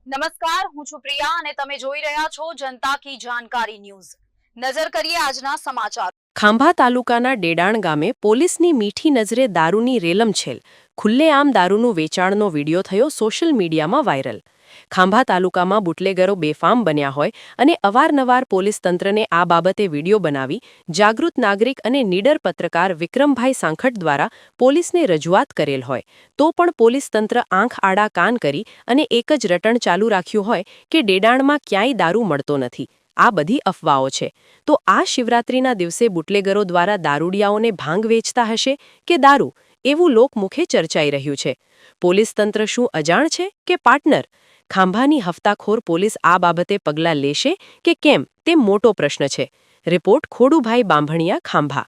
નમસ્કાર, હું છું પ્રિયા અને તમે જોઈ રહ્યા છો જનતા કી જાણકારી ન્યૂઝ। નજર કરીએ આજના સમાચાર। ખાંભા તાલુકાના ડેડાણ ગામે પોલીસની મીઠી નજરે દારૂની રેલમછેલ, ખુલ્લેઆમ દારૂનું વેચાણનો વિડીયો થયો સોશિયલ મીડિયામાં વાયરલ। ખાંભા તાલુકામાં બુટલેગરો બેફામ બન્યા હોય અને અવારનવાર પોલીસ તંત્રને આ બાબતે વિડીયો બનાવી જાગૃત નાગરિક અને નીડર પત્રકાર વિક્રમભાઈ સાંખટ દ્વારા પોલીસને રજૂઆત કરેલ હોય તો પણ પોલીસ તંત્ર આંખ આડા કાન કરી અને એક જ રટણ ચાલુ રાખ્યું હોય કે ડેડાણમાં ક્યાંય દારૂ મળતો નથી। આ બધી અફવાઓ છે તો આ શિવરાત્રીના દિવસે બુટલેગરો દ્વારા દારૂડિયાઓને ભાંગ વેચતા હશે કે દારૂ, એવું લોકમુખે ચર્ચાઈ રહ્યું છે। પોલીસ તંત્ર શું અજાણ છે કે પાર્ટનર? ખાંભાની હફતાખોર પોલીસ આ બાબતે પગલાં લેશે કે કેમ તે મોટો પ્રશ્ન છે। રિપોર્ટ ખોડુભાઈ બાંભણિયા, ખાંભા।